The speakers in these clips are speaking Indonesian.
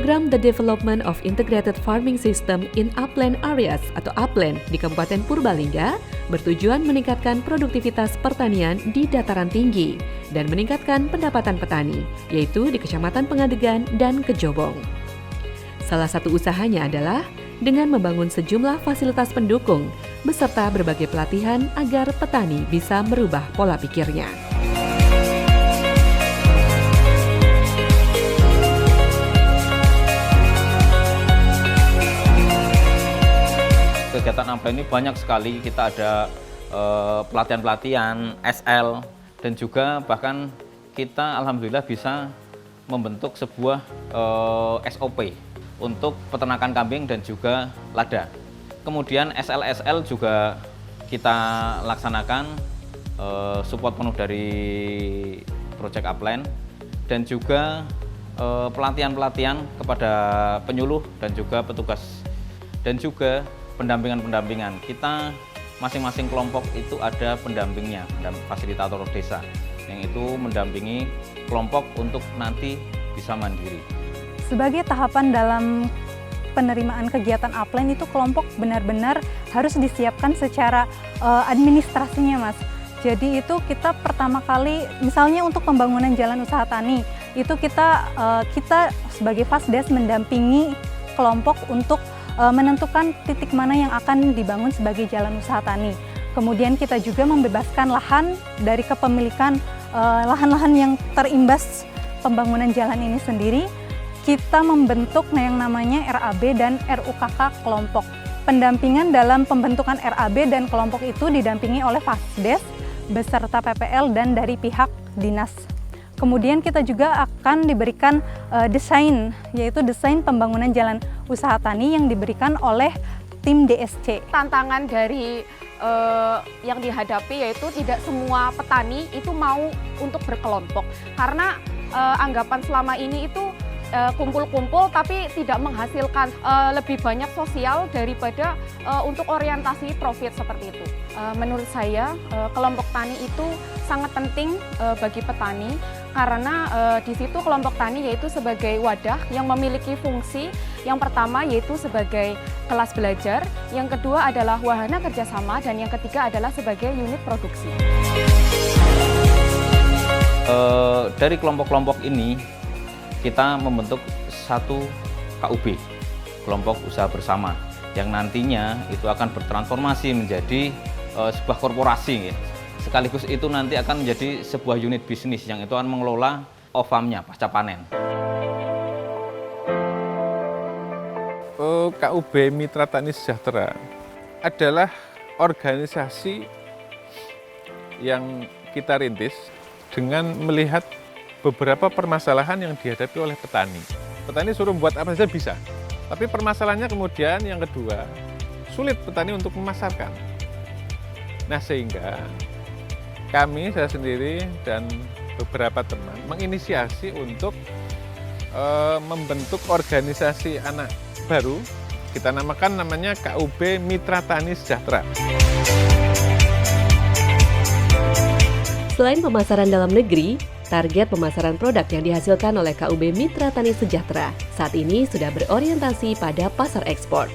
Program The Development of Integrated Farming System in Upland Areas atau Upland di Kabupaten Purbalingga bertujuan meningkatkan produktivitas pertanian di dataran tinggi dan meningkatkan pendapatan petani, yaitu di Kecamatan Pengadegan dan Kejobong. Salah satu usahanya adalah dengan membangun sejumlah fasilitas pendukung beserta berbagai pelatihan agar petani bisa merubah pola pikirnya. Kegiatan Upland ini banyak sekali, kita ada pelatihan-pelatihan, SL, dan juga bahkan kita alhamdulillah bisa membentuk sebuah SOP untuk peternakan kambing dan juga lada. Kemudian SL juga kita laksanakan support penuh dari Project Upland dan juga pelatihan-pelatihan kepada penyuluh dan juga petugas dan juga pendampingan. Kita masing-masing kelompok itu ada pendampingnya, fasilitator desa yang itu mendampingi kelompok untuk nanti bisa mandiri. Sebagai tahapan dalam penerimaan kegiatan Upland itu kelompok benar-benar harus disiapkan secara administrasinya, Mas. Jadi itu kita pertama kali, misalnya untuk pembangunan jalan usaha tani, itu kita sebagai Fasdes mendampingi kelompok untuk menentukan titik mana yang akan dibangun sebagai jalan usaha tani. Kemudian kita juga membebaskan lahan dari kepemilikan lahan-lahan yang terimbas pembangunan jalan ini sendiri. Kita membentuk yang namanya RAB dan RUKK kelompok. Pendampingan dalam pembentukan RAB dan kelompok itu didampingi oleh Fasdes beserta PPL dan dari pihak dinas. Kemudian kita juga akan diberikan desain, yaitu desain pembangunan jalan usaha tani yang diberikan oleh tim DSC. Tantangan dari yang dihadapi yaitu tidak semua petani itu mau untuk berkelompok. Karena anggapan selama ini itu kumpul-kumpul tapi tidak menghasilkan lebih banyak sosial daripada untuk orientasi profit seperti itu. Menurut saya kelompok tani itu sangat penting bagi petani karena di situ kelompok tani yaitu sebagai wadah yang memiliki fungsi yang pertama yaitu sebagai kelas belajar, yang kedua adalah wahana kerjasama, dan yang ketiga adalah sebagai unit produksi. Dari kelompok-kelompok ini kita membentuk satu KUB, kelompok usaha bersama, yang nantinya itu akan bertransformasi menjadi sebuah korporasi. Sekaligus itu nanti akan menjadi sebuah unit bisnis yang itu akan mengelola OFAM-nya pasca panen. KUB Mitra Tani Sejahtera adalah organisasi yang kita rintis dengan melihat beberapa permasalahan yang dihadapi oleh petani. Petani suruh buat apa saja bisa, tapi permasalahannya kemudian yang kedua, sulit petani untuk memasarkan. Nah sehingga kami, saya sendiri dan beberapa teman menginisiasi untuk membentuk organisasi anak baru, kita namakan namanya KUB Mitra Tani Sejahtera. Selain pemasaran dalam negeri, target pemasaran produk yang dihasilkan oleh KUB Mitra Tani Sejahtera saat ini sudah berorientasi pada pasar ekspor.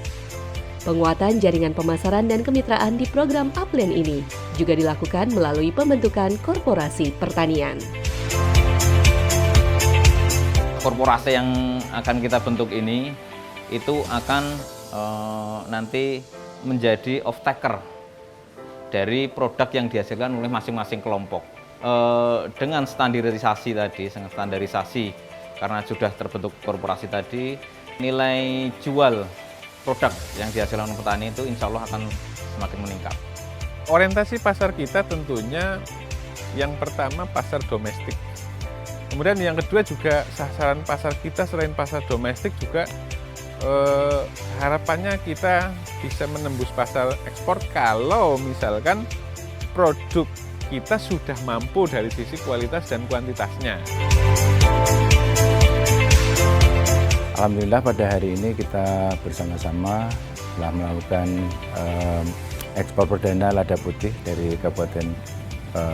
Penguatan jaringan pemasaran dan kemitraan di program Upland ini juga dilakukan melalui pembentukan korporasi pertanian. Korporasi yang akan kita bentuk ini itu akan nanti menjadi off-taker dari produk yang dihasilkan oleh masing-masing kelompok. Dengan standarisasi tadi, karena sudah terbentuk korporasi tadi, nilai jual produk yang dihasilkan oleh petani itu insya Allah akan semakin meningkat. Orientasi pasar kita tentunya yang pertama pasar domestik. Kemudian yang kedua juga sasaran pasar kita selain pasar domestik juga harapannya kita bisa menembus pasar ekspor kalau misalkan produk kita sudah mampu dari sisi kualitas dan kuantitasnya. Alhamdulillah pada hari ini kita bersama-sama telah melakukan ekspor perdana lada putih dari Kabupaten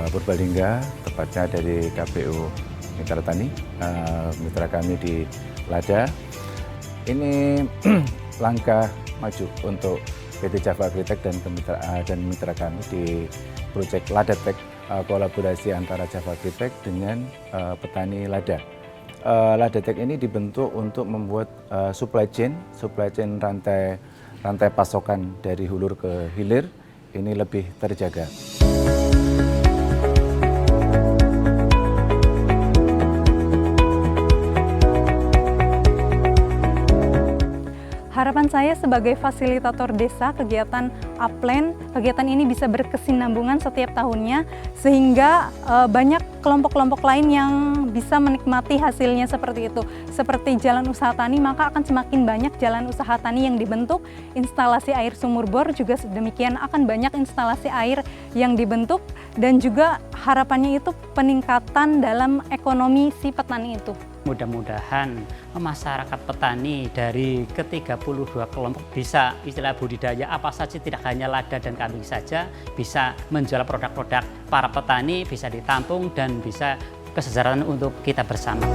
Purbalingga, tepatnya dari KPU Mitra Tani, mitra kami di Lada. Ini langkah maju untuk PT Java Agritech dan mitra kami di proyek Ladatek, kolaborasi antara Java Agritech dengan petani lada. Ladatek ini dibentuk untuk membuat supply chain rantai pasokan dari hulu ke hilir ini lebih terjaga. Harapan saya sebagai fasilitator desa kegiatan Upland, kegiatan ini bisa berkesinambungan setiap tahunnya sehingga banyak kelompok-kelompok lain yang bisa menikmati hasilnya seperti itu. Seperti jalan usaha tani, maka akan semakin banyak jalan usaha tani yang dibentuk, instalasi air sumur bor juga demikian, akan banyak instalasi air yang dibentuk dan juga harapannya itu peningkatan dalam ekonomi si petani itu. Mudah-mudahan masyarakat petani dari ke-32 kelompok bisa istilah budidaya apa saja, tidak hanya lada dan kambing saja, bisa menjual produk-produk para petani, bisa ditampung dan bisa kesejahteraan untuk kita bersama.